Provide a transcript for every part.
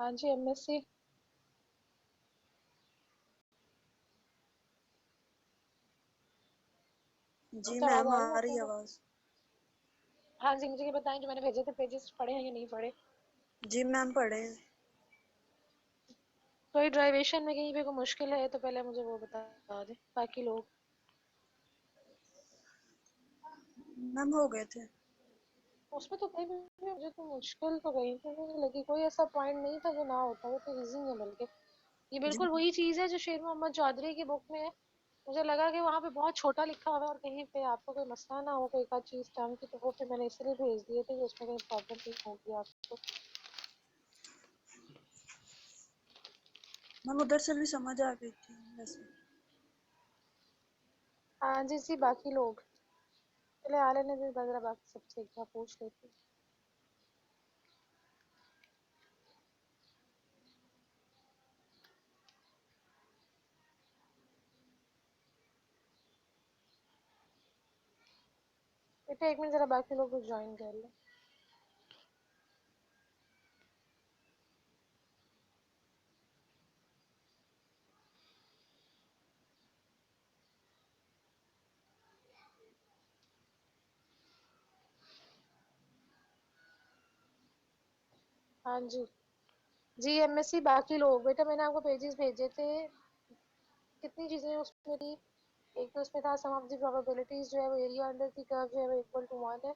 हाँ जी, एमएससी। जी तो आवाज मैम, आ रही है आ आप रही लोगों को? आवाज। हाँ जी, मुझे ये बताएं जो मैंने भेजे थे पेजेस पढ़े हैं या नहीं पढ़े? जी मैम, पढ़े हैं। कोई ड्राइवेशन में कहीं पे कोई मुश्किल है तो पहले मुझे वो बता दे, बाकी लोग। मैम, हो गए थे। उसमें तो कहीं भी मुझे तो मुश्किल तो कहीं पे भी नहीं लगी, कोई ऐसा पॉइंट नहीं था जो ना होता, वो तो इजी है बल्कि। ये जी बिल्कुल वही चीज है जो शेर मोहम्मद चौधरी की बुक में है। मुझे लगा कि वहां पे बहुत छोटा लिखा हुआ है और कहीं पे आपको कोई मसला ना हो, कोई एक आध चीज टर्म की, तो वो फिर मैंने इसलिए भेज दिए थे कि उसमें कहीं प्रॉब्लम नहीं होगी आपको। मैम, उधर से भी समझ आ गई थी वैसे। हाँ जी जी, बाकी लोग चले आ लेने दे, बगैर बाकी सबसे एक बार पूछ लेती। बेटा एक मिनट, जरा बाकी लोग को ज्वाइन कर ले। हाँ जी जी, एमएससी बाकी लोग, बेटा मैंने आपको पेजेस भेजे थे। कितनी चीजें उसमें थी? एक तो उसमें था सम ऑफ द प्रोबेबिलिटीज, जो है वो एरिया अंडर द कर्व जो है वो इक्वल टू 1 है।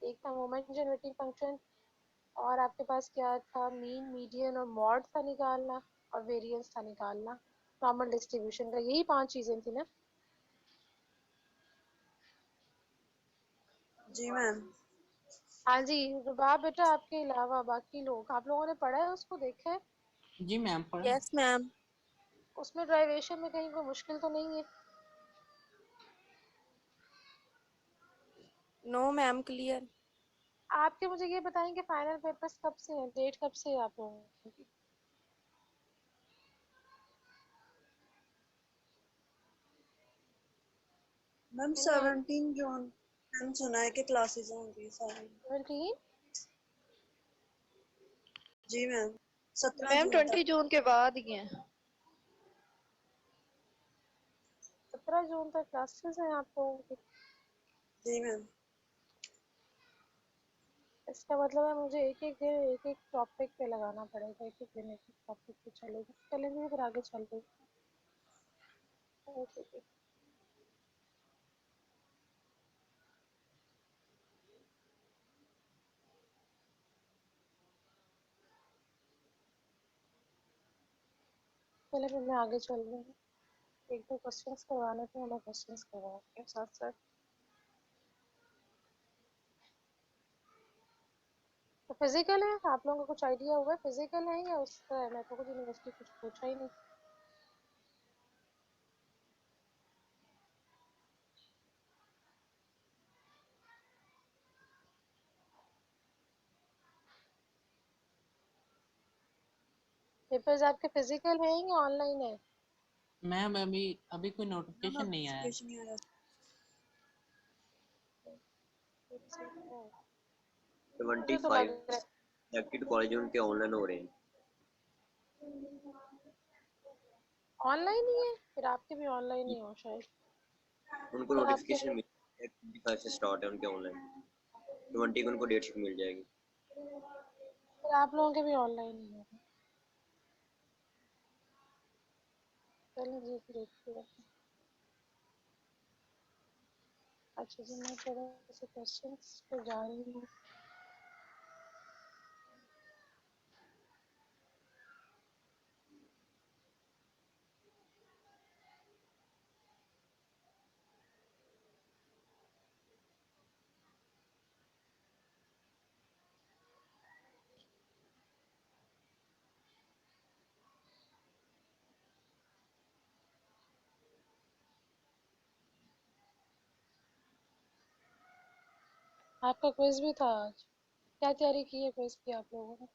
एक था मोमेंट जनरेटिंग फंक्शन। और आपके पास क्या था? मीन, मीडियन और मॉड था निकालना। और वेरिएंस था निकालना नॉर्मल डिस्ट्रीब्यूशन का। यही 5 चीजें थी ना? जी मैम। हाँ जी। रुबाब बेटा, आपके अलावा बाकी लोग, आप लोगों ने पढ़ा है, उसको देखा है? जी मैम, पढ़ा है। Yes ma'am. उसमें ड्राइवेशन में कहीं कोई मुश्किल तो नहीं है? No ma'am, clear. आपके मुझे ये बताएं कि फाइनल पेपर्स कब से हैं, डेट कब से है आप लोगों की? मैम, मैंने 17 जून। मैम, सुना है कि क्लासेस होंगी सारी। 17। जी मैम, 17 मैम जून 20 तक। जून के बाद ही है। 17 जून तक क्लासेस हैं आप लोगों की? जी मैम। इसका मतलब है मुझे एक एक दिन एक एक टॉपिक पे लगाना पड़ेगा, एक एक दिन एक एक टॉपिक पे चलेगा, चलेंगे फिर आगे चल रही। Okay okay. चले फिर मैं आगे चल रही हूँ। एक दो क्वेश्चंस करवाने थे, मैं क्वेश्चंस करवाती हूँ साथ साथ। तो फिजिकल है, आप लोगों को कुछ आइडिया हुआ है फिजिकल है या उसका है? मैं तो कुछ यूनिवर्सिटी कुछ पूछा ही नहीं। पेपर्स आपके फिजिकल है या ऑनलाइन है? मैम, अभी अभी कोई मैम, नोटिफिकेशन नहीं आया है। नोटिफिकेशन नहीं आया। ट्वेंटी मुझे तो लग फाइव रहा है सिलेक्टेड कॉलेज उनके ऑनलाइन हो रहे हैं। ऑनलाइन ही है, फिर आपके भी ऑनलाइन ही हो शायद। उनको फिर आपके नोटिफिकेशन मिल 25 से स्टार्ट है उनके ऑनलाइन। 20 को उनको डेट शीट मिल जाएगी। फिर आप लोगों के भी ऑनलाइन ही होगा। चलिए जी, देखते हैं। अच्छा जी, मैं थोड़ा से क्वेश्चंस पे जा रही हूँ। आपका क्विज भी था आज? क्या तैयारी की है क्विज की आप लोगों ने?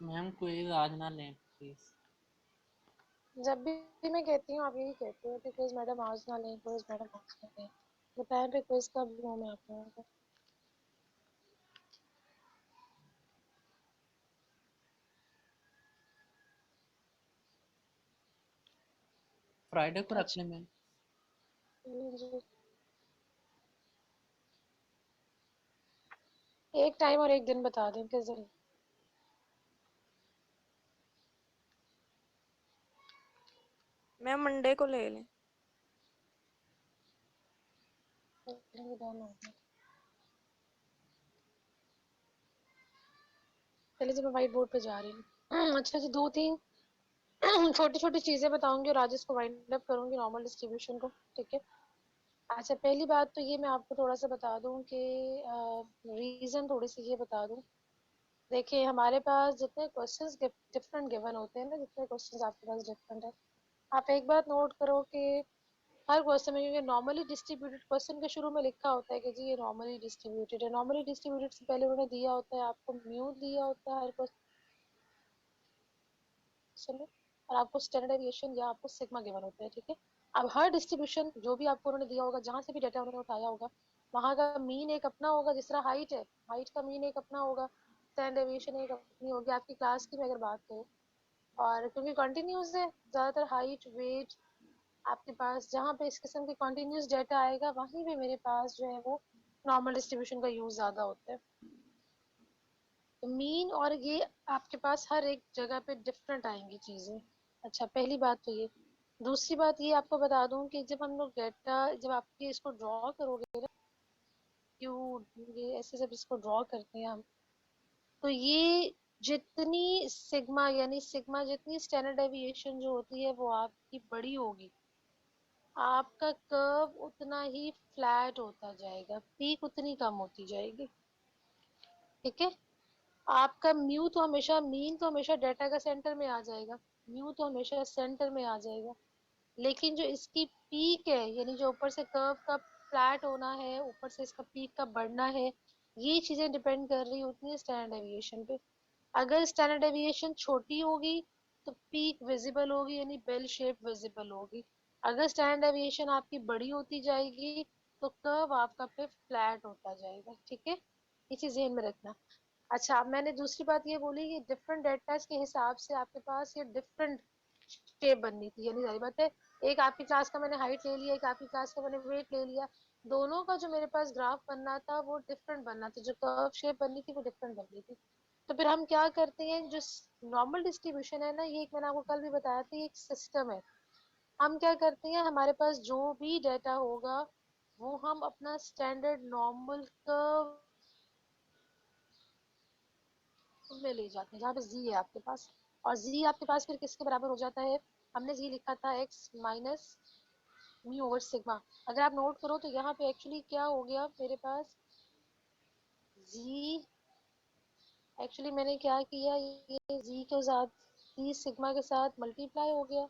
मैम, क्विज आज ना लें प्लीज। जब भी मैं कहती हूँ आप यही कहते हो कि क्विज मैडम आज ना लें, क्विज मैडम आज ना लें। बताएं फिर क्विज कब लूँ मैं आप लोगों को। फ्राइडे को रख अच्छा ले मैं। जी, एक टाइम और एक दिन बता दें किस दिन। मैं मंडे को ले लें। पहले जब मैं व्हाइट बोर्ड पे जा रही हूँ अच्छा जी, 2-3 छोटी छोटी चीजें बताऊंगी और आज इसको वाइंड अप करूंगी नॉर्मल डिस्ट्रीब्यूशन को, ठीक है। अच्छा पहली बात तो ये मैं आपको थोड़ा सा बता दूं कि रीजन थोड़ी सी ये बता दूं। देखिए हमारे पास जितने क्वेश्चंस डिफरेंट गिवन होते हैं ना, जितने क्वेश्चंस आपके पास डिफरेंट है, आप एक बात नोट करो कि हर क्वेश्चन में, क्योंकि नॉर्मली डिस्ट्रीब्यूटेड क्वेश्चन के शुरू में लिखा होता है कि जी ये नॉर्मली डिस्ट्रीब्यूटेड है। नॉर्मली डिस्ट्रीब्यूटेड से पहले उन्होंने दिया होता है आपको म्यू दिया होता है हर क्वेश्चन में, और आपको स्टैंडर्ड डेविएशन या आपको सिग्मा गिवन होता है, ठीक है। अब हर डिस्ट्रीब्यूशन जो भी आपको उन्होंने दिया होगा, जहाँ से भी डाटा उन्होंने उठाया होगा, वहाँ का मीन एक अपना होगा। जिस तरह हाइट है, हाइट का मीन एक अपना होगा, स्टैंडर्ड डेविएशन एक अपनी होगी। आपकी क्लास की मैं अगर बात करूँ, और क्योंकि कंटिन्यूस है ज़्यादातर हाइट वेट आपके पास, जहाँ पे इस किस्म के कंटिन्यूस डाटा आएगा वहीं पे मेरे पास जो है वो नॉर्मल डिस्ट्रीब्यूशन का यूज़ ज़्यादा होता है। तो मीन और ये आपके पास हर एक जगह पे डिफरेंट आएंगी चीज़ें। अच्छा पहली बात तो ये। दूसरी बात ये आपको बता दूं कि जब हम लोग डेटा, जब आपके इसको ड्रॉ करोगे ना, क्यों ये ऐसे जब इसको ड्रॉ करते हैं हम, तो ये जितनी सिग्मा, यानी सिग्मा जितनी स्टैंडर्ड डेविएशन जो होती है वो आपकी बड़ी होगी, आपका कर्व उतना ही फ्लैट होता जाएगा, पीक उतनी कम होती जाएगी, ठीक है। आपका म्यू तो हमेशा, मीन तो हमेशा डाटा का सेंटर में आ जाएगा, म्यू तो हमेशा सेंटर में आ जाएगा। लेकिन जो इसकी पीक है, यानी जो ऊपर से कर्व का फ्लैट होना है, ऊपर से इसका पीक का बढ़ना है, ये चीजें डिपेंड कर रही होती है स्टैंडर्ड डेविएशन पे। अगर स्टैंडर्ड डेविएशन छोटी होगी तो पीक विजिबल होगी, यानी बेल शेप विजिबल होगी। अगर स्टैंडर्ड डेविएशन आपकी बड़ी होती जाएगी तो कर्व आपका फिर फ्लैट होता जाएगा, ठीक है। ये चीज ध्यान में रखना। अच्छा अब मैंने दूसरी बात ये बोली कि डिफरेंट डेटा के हिसाब से आपके पास ये डिफरेंट शेप बननी थी, यानी सारी बात है। एक आपकी क्लास का मैंने हाइट ले लिया, एक आपकी क्लास का मैंने वेट ले लिया, दोनों का जो मेरे पास ग्राफ बनना था वो डिफरेंट बनना था, जो कर्व शेप बननी थी वो डिफरेंट बननी थी। तो फिर हम क्या करते हैं, जो नॉर्मल डिस्ट्रीब्यूशन है ना, ये एक मैंने आपको कल भी बताया था, ये एक सिस्टम है। हम क्या करते हैं, हमारे पास जो भी डाटा होगा वो हम अपना स्टैंडर्ड नॉर्मल कर्व में ले जाते हैं, जहाँ पे जी है आपके पास, और जी आपके पास फिर किसके बराबर हो जाता है, हमने जी लिखा था x minus mu over sigma. अगर आप नोट करो तो यहाँ पे एक्चुअली क्या हो गया मेरे पास, जी एक्चुअली मैंने क्या किया, ये जी के साथ, जी सिग्मा के साथ मल्टीप्लाई हो गया,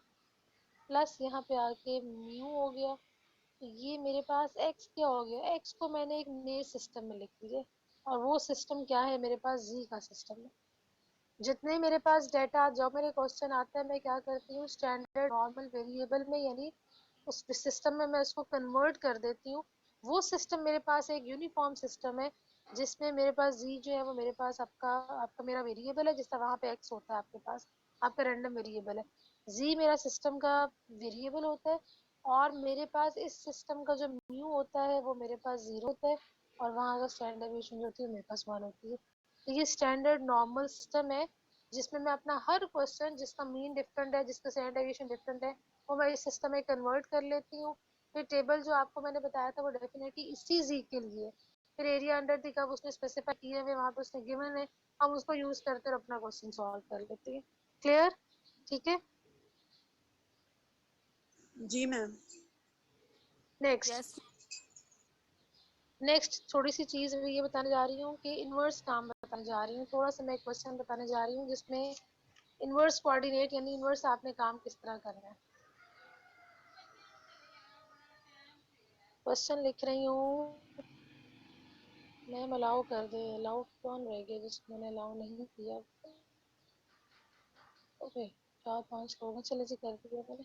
प्लस यहाँ पे आके म्यू हो गया। तो ये मेरे पास एक्स क्या हो गया, एक्स को मैंने एक नए सिस्टम में लिख दिया, और वो सिस्टम क्या है मेरे पास, जी का सिस्टम है। जितने मेरे पास डाटा, जब मेरे क्वेश्चन आता है, मैं क्या करती हूँ स्टैंडर्ड नॉर्मल वेरिएबल में, यानी उस सिस्टम में मैं उसको कन्वर्ट कर देती हूँ। वो सिस्टम मेरे पास एक यूनिफॉर्म सिस्टम है, जिसमें मेरे पास जी जो है वो मेरे पास आपका आपका मेरा वेरिएबल है, जिस तरह वहाँ पे एक्स होता है आपके पास, आपका रैंडम वेरिएबल है, जी मेरा सिस्टम का वेरिएबल होता है। और मेरे पास इस सिस्टम का जो म्यू होता है वो मेरे पास 0 होता है, और वहाँ का स्टैंडर्ड डेविएशन जो होती है मेरे पास 1 होती है। तो ये स्टैंडर्ड नॉर्मल सिस्टम है, जिसमें मैं अपना हर क्वेश्चन जिसका मीन डिफरेंट है, जिसका स्टैंडर्ड डेविएशन डिफरेंट है, वो मैं इस सिस्टम में कन्वर्ट कर लेती हूँ। फिर टेबल जो आपको मैंने बताया था वो डेफिनेटली इसी जी के लिए, फिर एरिया अंडर दी कब उसने स्पेसिफाई किए हुए वहाँ पे उसने गिवन है, हम उसको यूज करते और अपना क्वेश्चन सॉल्व कर लेते हैं। क्लियर, ठीक है। जी मैम। Next, yes. नेक्स्ट थोड़ी सी चीज मैं ये बताने जा रही हूँ कि इनवर्स काम बताने जा रही हूँ, थोड़ा सा मैं क्वेश्चन बताने जा रही हूँ जिसमें इनवर्स कोऑर्डिनेट यानी इनवर्स आपने काम किस तरह करना है। क्वेश्चन लिख रही हूँ, मैम अलाउ कर दे, अलाउ कौन रह गया जिसको मैंने अलाउ नहीं किया। ओके 4-5 लोग हैं, चले जी कर दिया मैंने,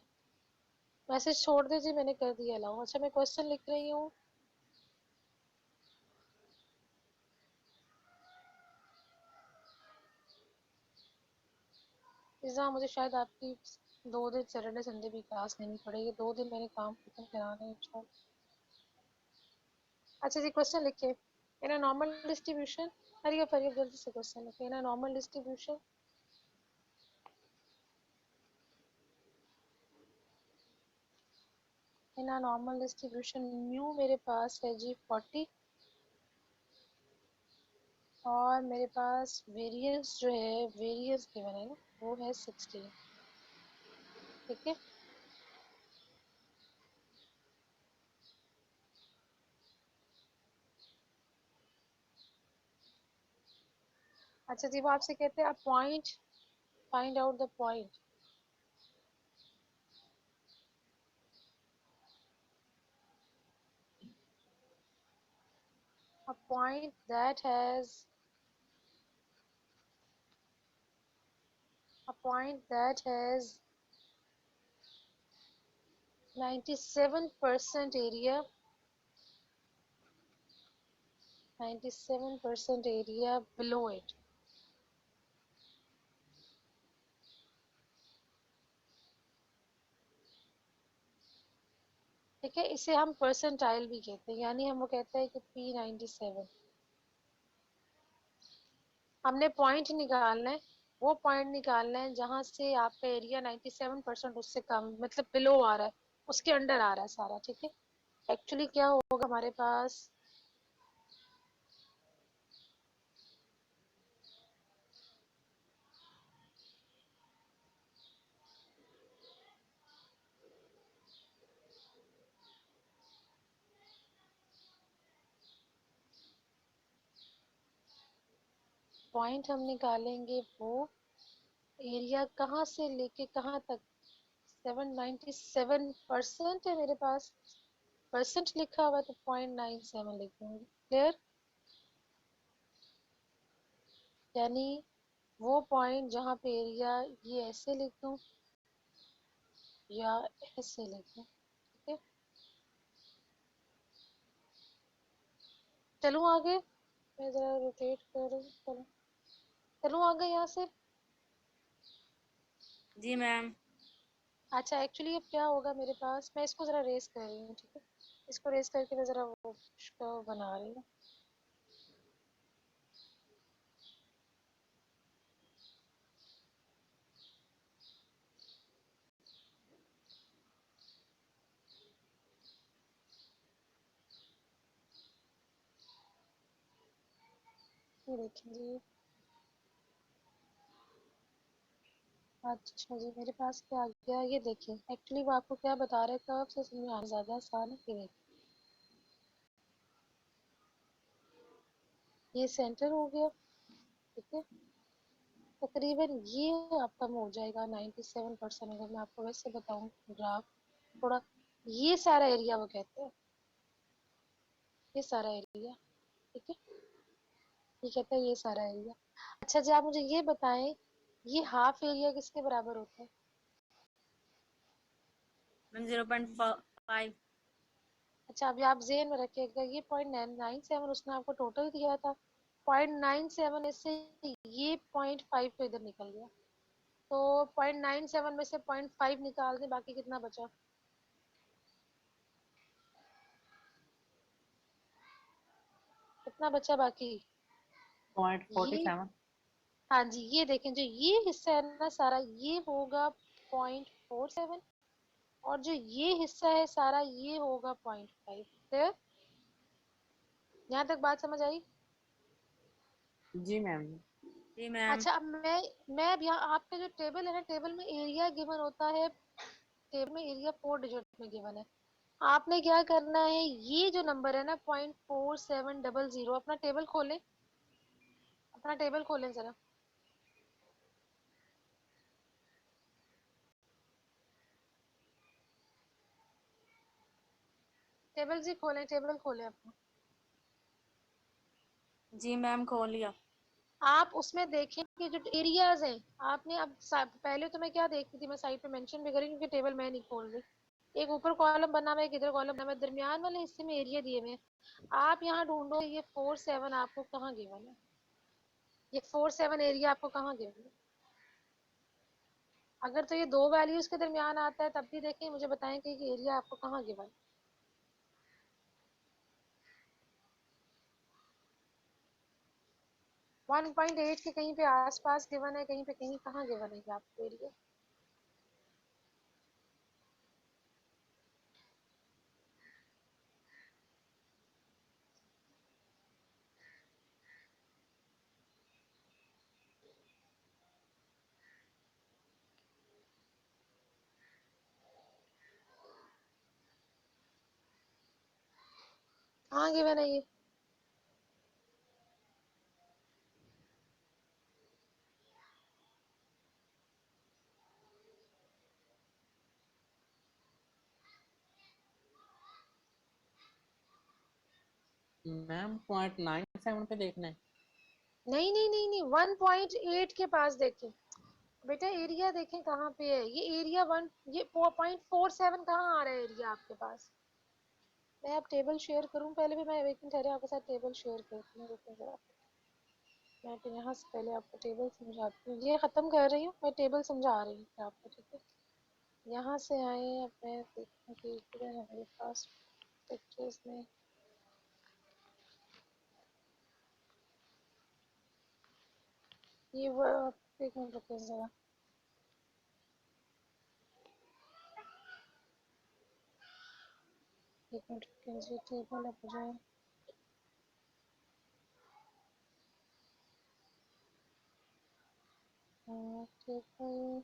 मैसेज छोड़ दीजिए, मैंने कर दिया अलाउ। अच्छा मैं क्वेश्चन लिख रही हूँ फिजा मुझे शायद आपकी 2 दिन सैटरडे संडे भी क्लास लेनी पड़ेगी, 2 दिन मैंने काम खत्म कराना है इंशाल्लाह। अच्छा जी, क्वेश्चन लिखिए। इन अ नॉर्मल डिस्ट्रीब्यूशन, हरिए जल्दी से क्वेश्चन लिखिए। In a normal distribution, in a normal distribution mu मेरे पास है जी 40, और मेरे पास वेरिएंस जो है, वेरिएंस गिवन है ना, वो है 16। ठीक है, अच्छा जी, वो आपसे कहते हैं point, find out the point. A point that has a point that has 97% area, 97% area below it। ठीक है, इसे हम परसेंटाइल भी कहते हैं, यानी हम वो कहते हैं कि P97। हमने पॉइंट निकालना है, वो पॉइंट निकालना है जहां से आपका एरिया 97% उससे कम, मतलब बिलो आ रहा है, उसके अंडर आ रहा है सारा। ठीक है, एक्चुअली क्या होगा हमारे पास, पॉइंट हम निकालेंगे वो एरिया कहाँ से लेके कहाँ तक। 797% है मेरे पास, परसेंट लिखा हुआ है तो 0.97 लिख दूंगी। क्लियर, यानी वो पॉइंट जहाँ पे एरिया ये ऐसे लिख दूं या ऐसे लिख दूं। ठीक है, चलूँ आगे, मैं जरा रोटेट करूँ, चलूँ चलूँ आगे यहाँ से। जी मैम। अच्छा, एक्चुअली अब क्या होगा मेरे पास, मैं इसको जरा रेस कर रही हूँ। ठीक है, इसको रेस करके मैं जरा वो कर्व बना रही हूँ। ये देखें जी, अच्छा जी, मेरे पास क्या आ गया, ये देखिए। एक्चुअली वो आपको क्या बता रहे हैं, कर्व से समझ आना ज़्यादा आसान है। ये देखिए, ये सेंटर हो गया। ठीक है, तकरीबन ये आपका हो जाएगा 97%। अगर मैं आपको वैसे बताऊं ग्राफ थोड़ा, ये सारा एरिया वो कहते हैं, ये सारा एरिया। ठीक है, ये कहते हैं ये सारा एरिया। अच्छा जी, आप मुझे ये बताएं, ये हाफ एरिया किसके बराबर होता है। मैम 0.5। अच्छा, अभी आप जेन में रखिएगा, ये 0.97 उसने आपको टोटल दिया था। 0.97 इससे ये 0.5 तो इधर निकल गया, तो 0.97 में से 0.5 निकाल दें, बाकी कितना बचा। कितना बचा बाकी, ये, 0.47। हाँ जी, ये देखें, जो ये हिस्सा है ना सारा, ये होगा 0.47, और जो ये हिस्सा है सारा, ये होगा 0.5। क्लियर, यहाँ तक बात समझ आई। जी मैम। जी मैम। अच्छा, अब मैं अब यहाँ आपका जो टेबल है ना, टेबल में एरिया गिवन होता है, टेबल में एरिया 4 डिजिट में गिवन है। आपने क्या करना है, ये जो नंबर है ना 0.4700, अपना टेबल खोलें, अपना टेबल खोलें जरा। टेबल जी खोलें, टेबल खोलें अपना। जी मैम खोल लिया। आप उसमें देखें कि जो एरियाज हैं, आपने अब पहले तो मैं क्या देखती थी, मैं साइड पे मेंशन भी करी क्योंकि टेबल मैं नहीं खोल रही। एक ऊपर कॉलम बना हुआ है, एक इधर कॉलम बना हुआ है, दरमियान वाले हिस्से में एरिया दिए हुए हैं। आप यहाँ ढूंढो, ये 47 आपको कहाँ गिवन है, ये 47 एरिया आपको कहाँ गिवन है। अगर तो ये दो वैल्यूज के दरमियान आता है तब भी देखें, मुझे बताएं कि एरिया आपको कहाँ गिवन। वन पॉइंट एट के कहीं पे आसपास गिवन है, कहीं पे कहीं कहाँ गिवन है आपको एरिया। कहाँ गिवन है ये? मैम 0.97 पे देखना है। नहीं नहीं नहीं नहीं, 1.8 के पास देखें बेटा, एरिया देखें कहाँ पे है ये एरिया। ये 4.47 कहाँ आ रहा है एरिया आपके पास। मैं अब टेबल शेयर करूं, पहले भी मैं एक मिनट ठहरे आपके साथ टेबल शेयर करती हूँ, रुकिए जरा। मैं तो यहाँ से पहले आपको टेबल समझाती हूँ, ये ख़त्म कर रही हूँ, मैं टेबल समझा रही हूँ आपको, ठीक है। यहाँ से आए अपने देखने की इधर है मेरे पास पिक्चर्स में। ये वो, एक मिनट रुकिए जरा। एक मिनट रुकिए, टेबल अब जाए। टेबल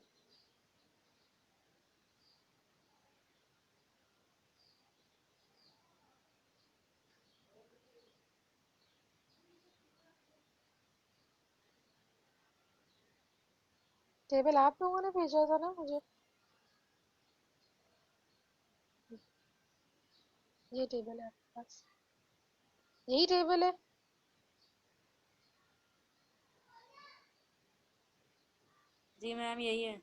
टेबल आप लोगों ने भेजा था ना मुझे, ये टेबल है आपके पास, यही टेबल है। जी मैम यही है।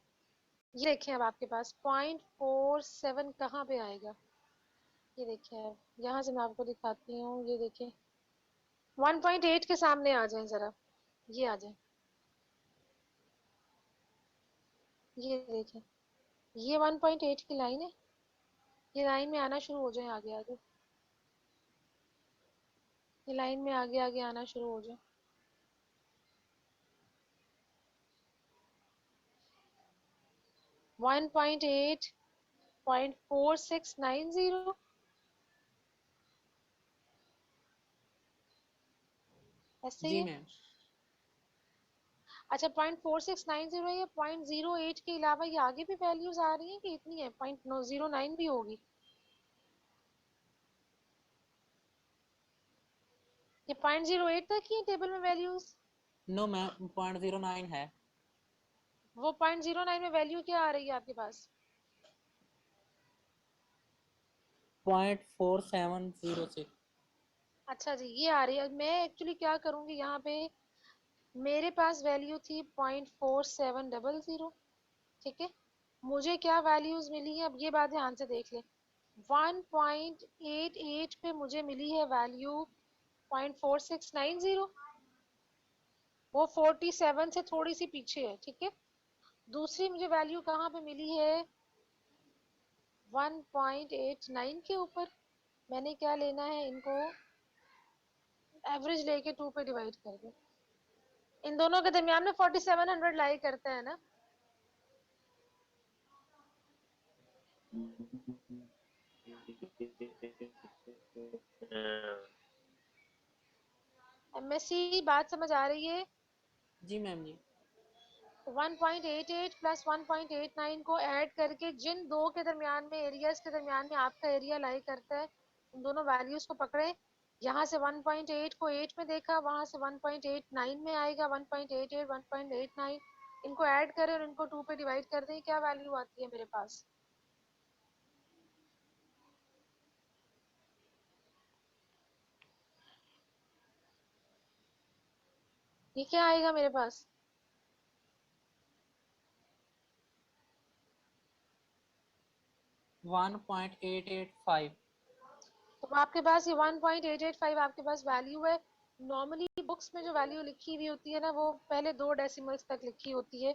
ये देखें अब आपके पास 0.47 कहाँ पे आएगा, ये देखिए अब यहाँ से मैं आपको दिखाती हूँ। ये देखें 1.8 के सामने आ जाए जरा, ये आ जाए, ये देखें, ये 1.8 की लाइन है, ये लाइन में आना शुरू हो जाए आगे आगे, ये लाइन में आगे आगे आना शुरू हो जाए। वन पॉइंट एट, 0.4690, ऐसे ही जी है। मैम। अच्छा 0.4690 है, या 0.08 के अलावा ये आगे भी वैल्यूज आ रही हैं कि इतनी है, 0.09 भी होगी। ये 0.08 तक ही है टेबल में वैल्यूज। नो मैम 0.09 है। वो 0.09 में वैल्यू क्या आ रही है आपके पास? 0.4706। अच्छा जी, ये आ रही है। मैं एक्चुअली क्या करूंगी यहाँ पे, मेरे पास वैल्यू थी 0.4700, ठीक है। मुझे क्या वैल्यूज मिली है, अब ये बात ध्यान से देख ले। 1.88 पे मुझे मिली है वैल्यू 0.4690, वो 47 से थोड़ी सी पीछे है, ठीक है। दूसरी मुझे वैल्यू कहाँ पे मिली है, 1.89 के ऊपर। मैंने क्या लेना है, इनको एवरेज लेके 2 पे डिवाइड कर दो। इन दोनों के दरमियान में 4700 लाई करता है ना। एमएससी बात समझ आ रही है? जी मैम जी। 1.88 प्लस 1.89 को ऐड करके जिन दो के दरमियान में, एरियाज के दरमियान में आपका एरिया लाई करता है, उन दोनों वैल्यूज को पकड़े। यहाँ से 1.8 को 8 में देखा, वहां से 1.89 में आएगा, 1.88 1.89, इनको ऐड करें और इनको 2 पे डिवाइड कर दें, क्या वैल्यू आती है मेरे पास? ये क्या आएगा मेरे पास? 1.885। तो आपके पास ये 1.885 आपके पास वैल्यू है। नॉर्मली बुक्स में जो वैल्यू लिखी हुई होती है ना, वो पहले 2 डेसिमल्स तक लिखी होती है।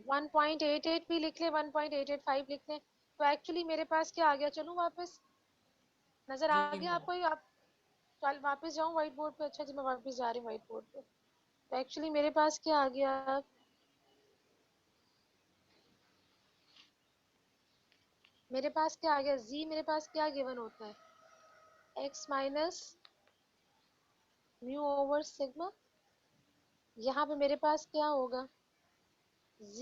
1.88 भी लिख ले, 1.885 लिख ले, तो एक्चुअली मेरे पास क्या आ गया, चलूं वापस, नजर आ जी गया मैम। आपको? आप चल वापस जाऊं व्हाइट बोर्ड पे? अच्छा जी, मैं वापस जा रही हूँ व्हाइट बोर्ड पे। तो एक्चुअली मेरे पास क्या आ गया, मेरे पास क्या आ गया, जी मेरे पास क्या गिवन होता है, x minus mu over sigma. यहाँ पे मेरे पास क्या होगा, z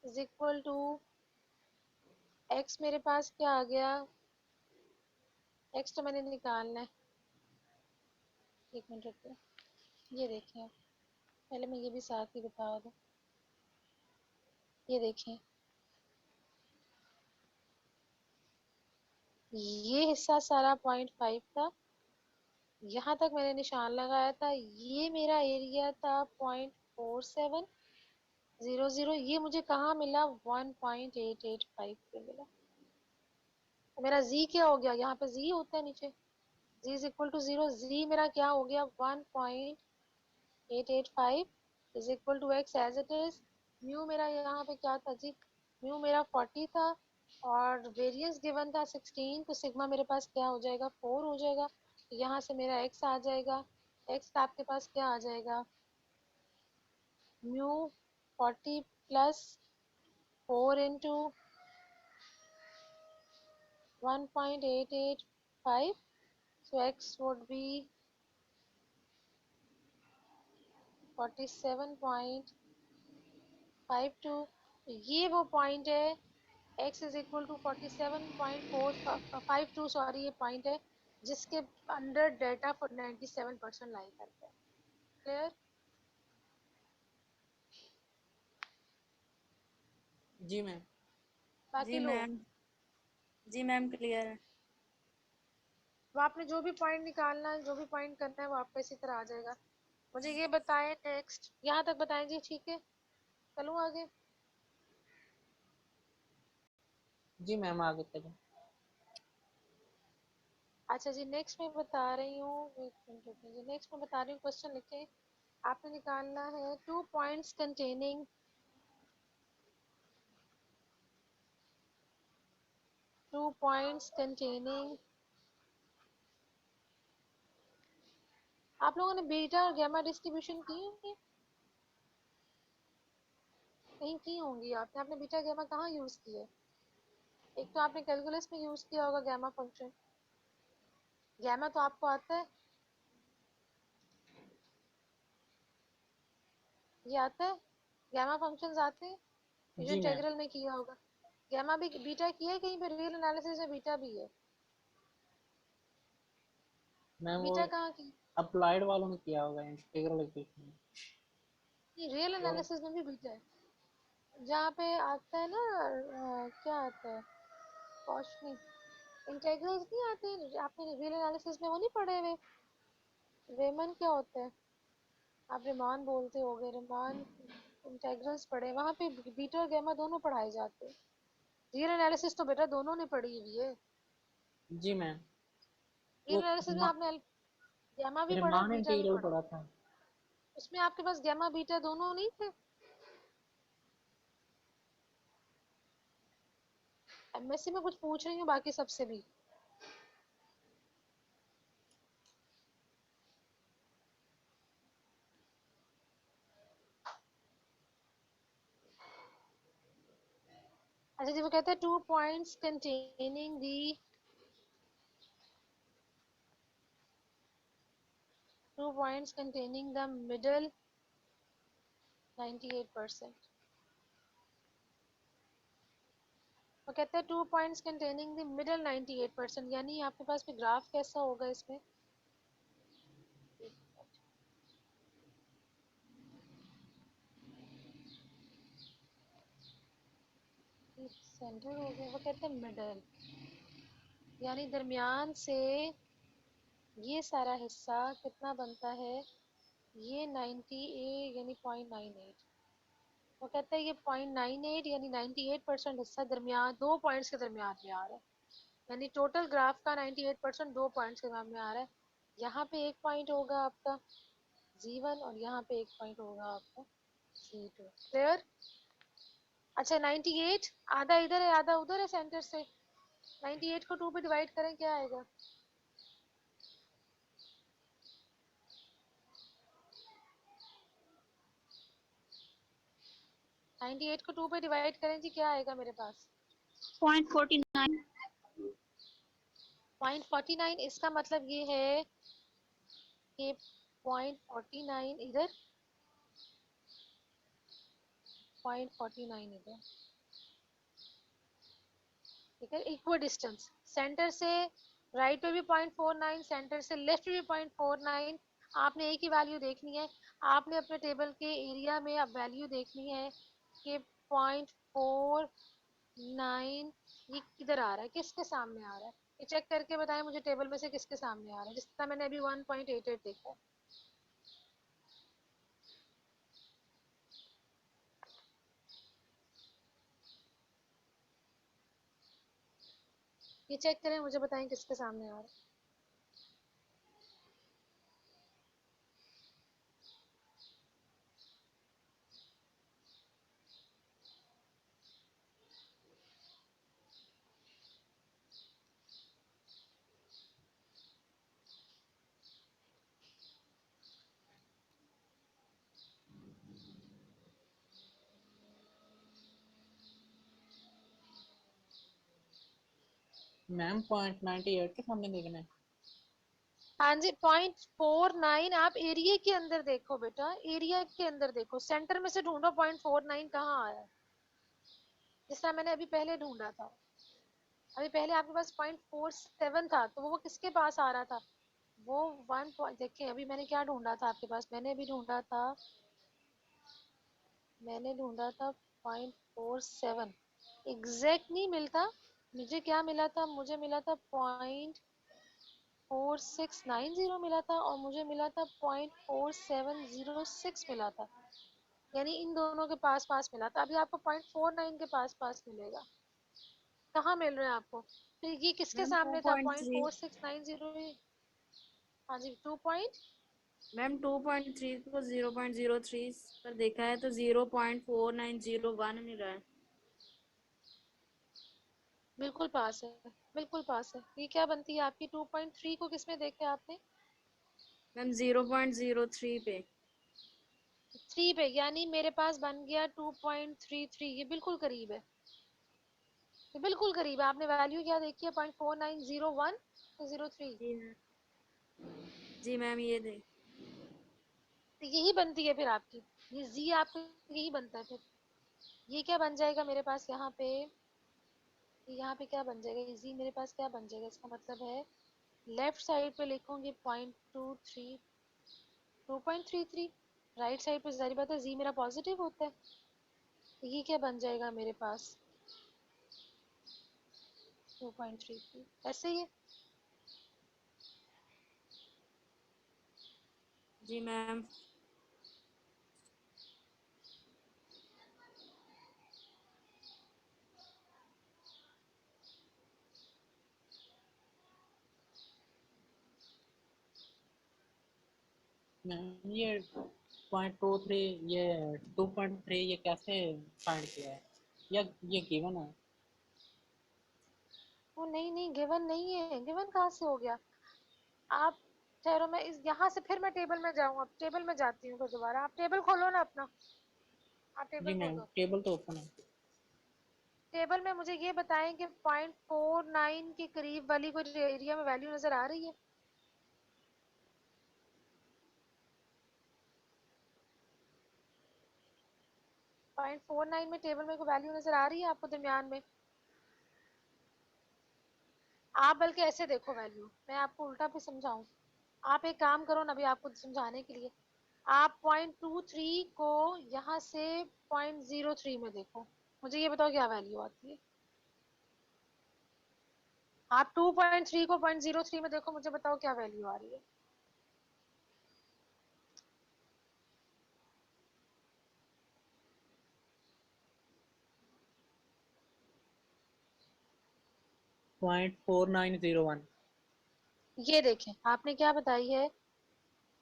is equal to x, मेरे पास क्या आ गया, x तो मैंने निकालना है, एक मिनट रुको, ये देखें आप, पहले मैं ये भी साथ ही बता दूं, ये देखें, ये हिस्सा सारा 0.5 था, यहाँ तक मैंने निशान लगाया था, ये मेरा एरिया था 0.4700, ये मुझे कहाँ मिला, 1.885 पे मिला। तो मेरा z क्या हो गया, यहाँ पे z होता है नीचे, z is equal to 0, z मेरा क्या हो गया, 1.885 is equal to x as it is. Mu मेरा यहाँ पे क्या था जी, म्यू मेरा 40 था और वेरिएंस गिवन था 16, तो सिग्मा मेरे पास क्या हो जाएगा, 4 हो जाएगा। तो यहाँ से मेरा x आ जाएगा, x का आपके पास क्या आ जाएगा, mu 40 plus 4 into 1.885, so x would be 47.52। ये वो पॉइंट है, x is equal to 47.452, sorry ये पॉइंट है जिसके अंडर डेटा फॉर 97% लाई करता है। क्लियर? जी मैम। बाकी जी लोग, मैम। जी मैम क्लियर है। वो आपने जो भी पॉइंट निकालना है, जो भी पॉइंट करना है, वो आपको इसी तरह आ जाएगा। मुझे ये बताएं नेक्स्ट, यहाँ तक बताएं जी, ठीक है, चलूँ आगे? जी मैम आगे चलो। अच्छा जी, नेक्स्ट मैं बता रही हूँ, एक मिनट रुकिए जी, नेक्स्ट मैं बता रही हूँ, क्वेश्चन लिखें, आपने निकालना है 2 पॉइंट्स कंटेनिंग 2 पॉइंट्स कंटेनिंग, आप लोगों ने बीटा और गामा डिस्ट्रीब्यूशन की होंगी, कहीं की होंगी आपने, आपने बीटा गामा कहाँ यूज किया? एक तो आपने कैलकुलस में यूज किया होगा गामा फंक्शन, गामा तो आपको आता है, ये आता है, गामा फंक्शंस आते हैं, ये जो जी मैम। इंटीग्रल में किया होगा। गामा भी बीटा किया है कहीं पे, रियल एनालिसिस में बीटा भी है, मैम वो बीटा कहाँ की, अप्लाइड वालों ने किया होगा इंटीग्रल इक्वेशन में। रियल और एनालिसिस में भी बीटा है, जहाँ पे आता है ना, क्या आता है, कॉशनी इंटीग्रल्स नहीं आते हैं, आपने रियल एनालिसिस में वो नहीं पढ़े हुए, रेमन क्या होता है, आप रेमान बोलते होगे, रेमान इंटीग्रल्स पढ़े, वहाँ पे बीटा और गामा दोनों पढ़ाए जाते हैं। रियल एनालिसिस तो बेटा दोनों ने पढ़ी हुई है, जी मैम। रियल वो एनालिसिस में आपने गामा भी पढ़ा है, रीमान बीटा भी इंटीग्रल पढ़ा है, पढ़ा था। उसमें आपके पास गामा बीटा दोनों नहीं थे? एमएससी में कुछ पूछ रही हूँ बाकी सबसे भी। अच्छा जी, वो कहते हैं 2 points containing the 2 points containing the middle 98%। वो कहते हैं 2 पॉइंट्स कंटेनिंग द मिडल 98%, यानी आपके पास भी ग्राफ कैसा होगा इसमें, सेंटर हो गया, वो कहते हैं मिडल, यानी दरमियान से ये सारा हिस्सा कितना बनता है, ये 98 यानी 0.98, वो कहते हैं ये 0.98 यानी 98% हिस्सा दरमियान दो पॉइंट्स के दरमियान में आ रहा है, यानी टोटल ग्राफ का 98% दो पॉइंट्स के दरमियान में आ रहा है। यहाँ पे एक पॉइंट होगा आपका Z1 और यहाँ पे एक पॉइंट होगा आपका Z2। क्लियर? अच्छा 98 आधा इधर है आधा उधर है सेंटर से। 98 को 2 पे डिवाइड करें क्या आएगा? नाइनटी एट को 2 पे डिवाइड करें जी क्या आएगा मेरे पास? 0.49। 0.49। इसका मतलब ये है कि 0.49 इधर 0.49 इधर, ठीक है। इक्वल डिस्टेंस सेंटर से राइट पे भी 0.49, सेंटर से लेफ्ट पे भी 0.49। आपने एक ही वैल्यू देखनी है। आपने अपने टेबल के एरिया में अब वैल्यू देखनी है कि 0.49 ये किधर आ रहा है, किसके सामने आ रहा है। ये चेक करके बताएं मुझे टेबल में से किसके सामने आ रहा है। जिस तरह मैंने अभी 1.88 देखा है। ये चेक करें मुझे बताएं किसके सामने आ रहा है। मैम 0.98 के सामने देखना है। हाँ जी 0.49 आप एरिया के अंदर देखो बेटा, एरिया के अंदर देखो, सेंटर में से ढूंढो 0.49 कहाँ आया है। जिस तरह मैंने अभी पहले ढूंढा था, अभी पहले आपके पास 0.47 था तो वो किसके पास आ रहा था? वो 1 पॉइंट देखिए अभी मैंने क्या ढूंढा था आपके पास, मैंने अभी ढूंढा था 0.47 एग्जैक्ट नहीं मिलता। मुझे क्या मिला था? मुझे मिला था 0.4690 मिला था और मुझे मिला था 0.4706 मिला था। यानी इन दोनों के पास पास मिला था। अभी आपको 0.49 के पास पास मिलेगा। कहाँ मिल रहा है आपको? तो ये किसके मैम सामने था? 2.3। 0.4690। हाँ जी 2 पॉइंट मैम 2.3 को 0.03 पर देखा है तो 0.4901 मिल रहा है। बिल्कुल पास है, बिल्कुल पास है। ये क्या बनती है आपकी? 2.3 को किसमें देखा आपने? मैम 0.03 पे। 3 पे, यानी मेरे पास बन गया 2.33। ये बिल्कुल करीब है, ये बिल्कुल करीब है। आपने वैल्यू क्या देखी है? 0.4901 03। जी मैम। जी मैम ये दे। तो यही बनती है फिर आपकी, ये जी आपका यही बनता है फिर। ये क्या बन जाएगा मेरे पास यहाँ पे? यहाँ पे क्या बन जाएगा? ये जी मेरे पास क्या बन जाएगा? इसका मतलब है लेफ्ट साइड पे लिखूंगी 2.33। राइट साइड पे जारी बात है जी मेरा पॉजिटिव होता है। तो ये क्या बन जाएगा मेरे पास? 2.33 ऐसे ही है। जी मैम। मैम ये 0.23 ये 2.3 ये कैसे फाइंड किया है, या ये गिवन है? वो नहीं नहीं गिवन नहीं है। गिवन कहाँ से हो गया? आप ठहरो, मैं इस यहाँ से फिर मैं टेबल में जाऊँ। अब टेबल में जाती हूँ फिर दोबारा। आप टेबल खोलो ना अपना, आप जी टेबल मैम खोलो। टेबल तो ओपन है। टेबल में मुझे ये बताएं कि 0.49 के करीब वाली कोई एरिया में वैल्यू नजर आ रही है? पॉइंट 49 में टेबल में कोई वैल्यू नजर आ रही है आपको दरमियान में? आप बल्कि ऐसे देखो वैल्यू, मैं आपको उल्टा भी समझाऊं। आप एक काम करो ना अभी आपको समझाने के लिए। आप 0.23 को यहाँ से 0.03 में देखो, मुझे ये बताओ क्या वैल्यू आती है। आप 2.3 को 0.03 में देखो, मुझे बताओ क्या वैल्यू आ रही है। 0.4901। ये देखें आपने क्या बताई है,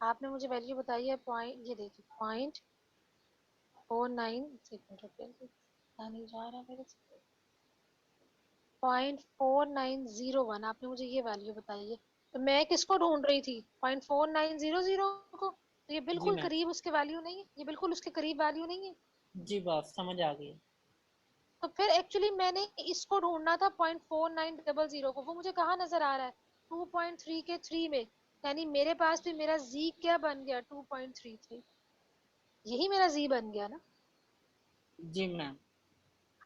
आपने मुझे वैल्यू बताई है पॉइंट, ये देखिए 0.49 सेकेंड रुपये। नहीं जा रहा मेरे से। 0.4901 आपने मुझे ये वैल्यू बताई है, तो मैं किसको ढूंढ रही थी? 0.4900 को। तो ये जी बिल्कुल मैम। करीब उसके वैल्यू नहीं है, ये बिल्कुल उसके करीब वैल्यू नहीं है। जी बात समझ आ गई। तो फिर एक्चुअली मैंने इसको ढूंढना था 0.4900 को, वो मुझे कहाँ नजर आ रहा है? 2.3 के 3 में। यानी मेरे पास भी मेरा z क्या बन गया? 2.33। यही मेरा z बन गया ना। जी मैम।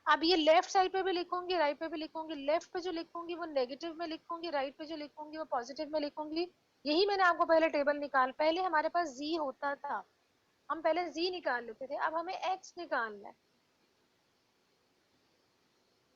अब ये लेफ्ट साइड पे भी लिखूंगी, राइट पे भी लिखूंगी। लेफ्ट पे जो लिखूंगी वो नेगेटिव में लिखूंगी, राइट पे जो लिखूंगी वो पॉजिटिव में लिखूंगी। यही मैंने आपको पहले टेबल निकाल, पहले हमारे पास z होता था, हम पहले z निकाल लेते थे, अब हमें x निकालना है।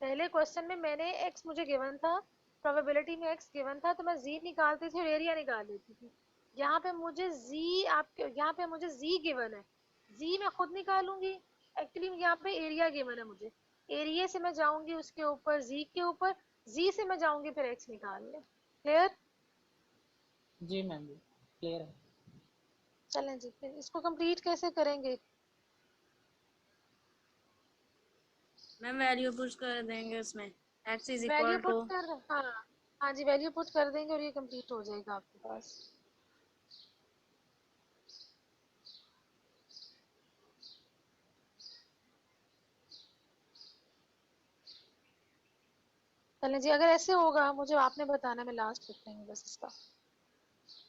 पहले क्वेश्चन में मैंने x मुझे गिवन था, प्रोबेबिलिटी में x गिवन था, तो मैं z निकालती थी और एरिया निकाल लेती थी। यहाँ पे मुझे z आपके यहाँ पे मुझे z गिवन है, z मैं खुद निकालूंगी। एक्चुअली यहाँ पे एरिया गिवन है मुझे, एरिया से मैं जाऊंगी उसके ऊपर z के ऊपर, z से मैं जाऊंगी फिर x निकालने। क्लियर? जी मैम जी क्लियर है। चलें जी, फिर इसको कंप्लीट कैसे करेंगे? मैम वैल्यू पुश कर देंगे उसमें, x is value equal put to. कर, हाँ हाँ जी, वैल्यू पुट कर देंगे और ये कंप्लीट हो जाएगा आपके पास। चलें जी, अगर ऐसे होगा मुझे आपने बताना, मैं लास्ट लिखेंगे बस इसका।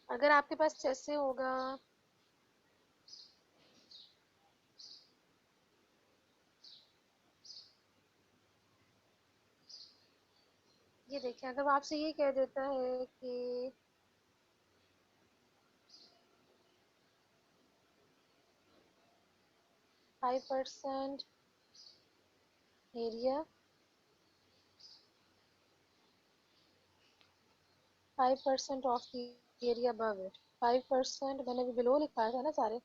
अगर आपके पास ऐसे होगा, ये देखिए, अगर वो आपसे ये कह देता है कि 5% area, 5% of the area above it, 5% मैंने भी बिलो लिखा था ना सारे,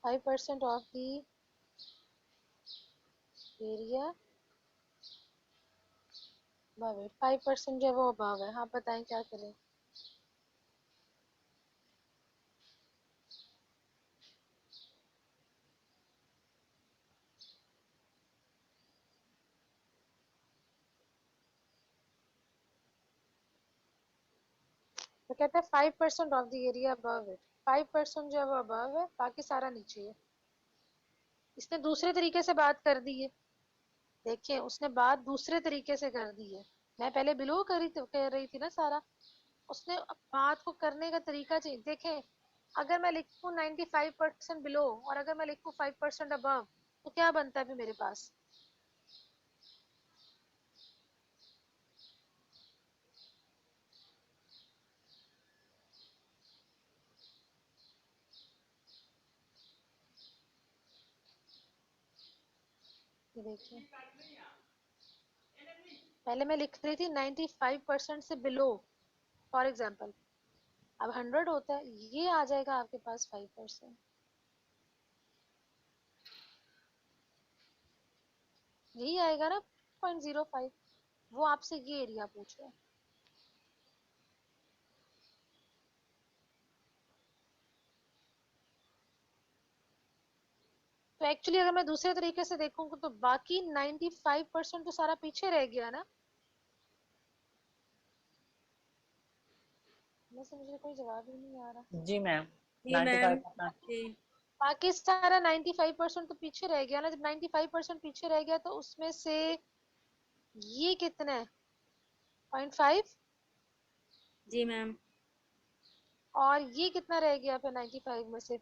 5% of the area above it, 5% जो है वो अबव है। हाँ बताएं क्या करें? तो कहते हैं 5% of the area above it, 5% जो है वो अबव है, बाकी सारा नीचे है। इसने दूसरे तरीके से बात कर दी है, देखिए उसने बात दूसरे तरीके से कर दी है। मैं पहले बिलो कर रही थी ना सारा, उसने बात को करने का तरीका चेंज। देखें, अगर मैं लिखूं 95% बिलो और अगर मैं लिखूं 5% अबव, तो क्या बनता है फिर मेरे पास? ये देखिए, पहले मैं लिख रही थी 95% से बिलो, फॉर एग्जाम्पल, अब 100 होता है, ये आ जाएगा आपके पास 5%, यही आएगा ना 0.05। वो आपसे ये एरिया पूछ रहा है। तो एक्चुअली अगर मैं दूसरे तरीके से देखूंगा तो बाकी 95% तो सारा पीछे रह गया ना। वैसे मुझे कोई जवाब ही नहीं आ रहा। जी मैम। जी मैम। 95%। जी बाकी सारा 95% तो पीछे रह गया ना। जब 95% पीछे रह गया तो उसमें से ये कितना है? 0.5। जी मैम। और ये कितना रह गया फिर 95 में से?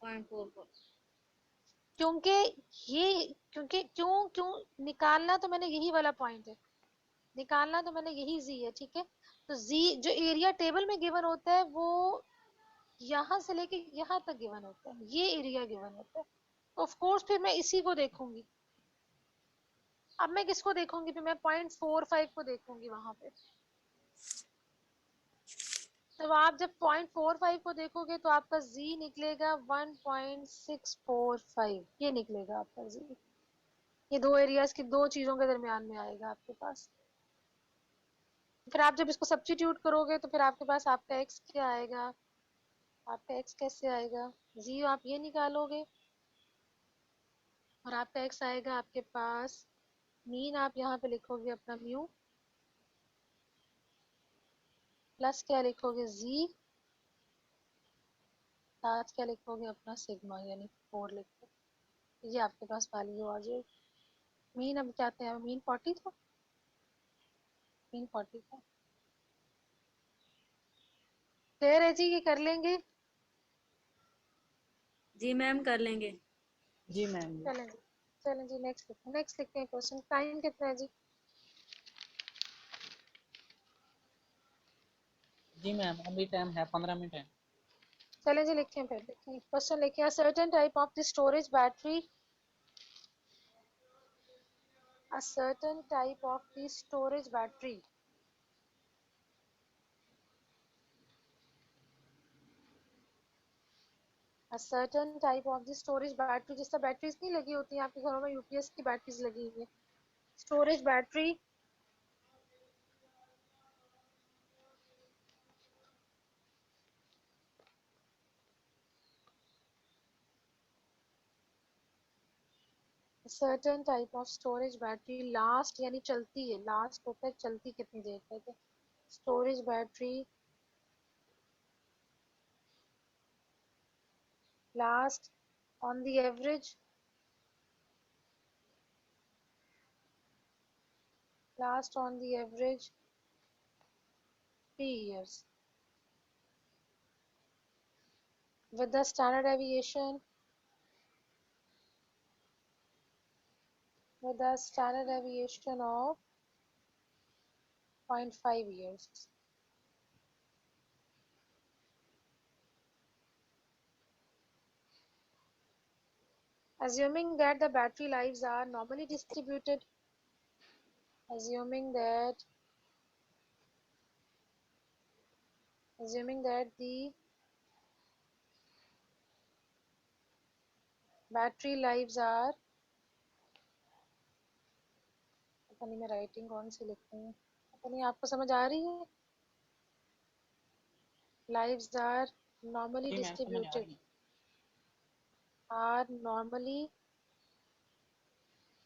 0.44। क्योंकि ये, क्योंकि क्यों क्यों निकालना तो मैंने यही वाला पॉइंट है, निकालना तो मैंने यही जी है, ठीक है। तो जी जो एरिया टेबल में गिवन होता है वो यहाँ से लेके यहाँ तक गिवन होता है, ये एरिया गिवन होता है। ऑफ कोर्स फिर मैं इसी को देखूंगी। अब मैं किसको देखूंगी? फिर मैं 0.45 को देखूंगी वहां पे। तो आप जब 0.45 को देखोगे तो आपका z निकलेगा 1.645, ये निकलेगा आपका z। ये दो एरियाज की, दो चीजों के दरमियान में आएगा आपके पास। फिर आप जब इसको सब्स्टिट्यूट करोगे तो फिर आपके पास आपका x क्या आएगा? आपका x कैसे आएगा? z आप ये निकालोगे, और आपका x आएगा आपके पास, मीन आप यहाँ पे लिखोगे अपना म्यू, प्लस क्या लिखोगे z, साथ क्या लिखोगे अपना सिग्मा यानी 4 लिखोगे। ये आपके पास वैल्यू आ जाएगी। मीन अब क्या था, मीन 40 था, मीन 40 था। क्लियर है जी, ये कर लेंगे। जी मैम कर लेंगे। जी मैम। चलें जी, चलें जी, नेक्स्ट लिखते हैं क्वेश्चन। टाइम कितना है जी? जी मैम अभी टाइम है 15 मिनट है। चलें जी, लिखें फिर, लिखें क्वेश्चन लिखें। Certain type of the storage battery, a certain type of the storage battery a certain type of the storage battery, जिस तरह बैटरीज नहीं लगी होती हैं आपके घरों में, यूपीएस की बैटरीज लगी हुई है, storage battery certain type of storage battery last यानी चलती है, लास्ट होता है चलती कितनी देर तक है, storage battery last on the average, last on the average 3 years with the standard deviation, with a standard deviation of 0.5 years. Assuming that the battery lives are normally distributed, assuming that the battery lives are, पता नहीं मैं writing कौन सी लिख रही हूँ, पता नहीं आपको समझ आ रही है, lives are normally जी मैम समझ आ distributed, रही है। are normally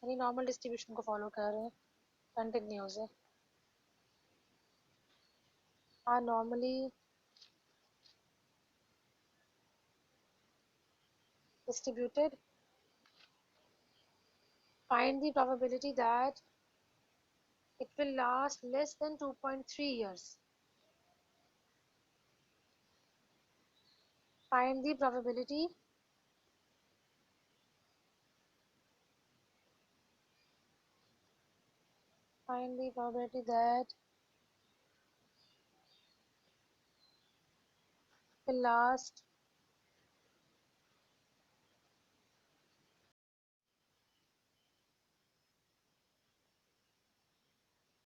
यानी नॉर्मल डिस्ट्रीब्यूशन को फॉलो कर रहे हैं, कंटिन्यूज है, are normally distributed, find the probability that it will last less than 2.3 years. Find the probability that will last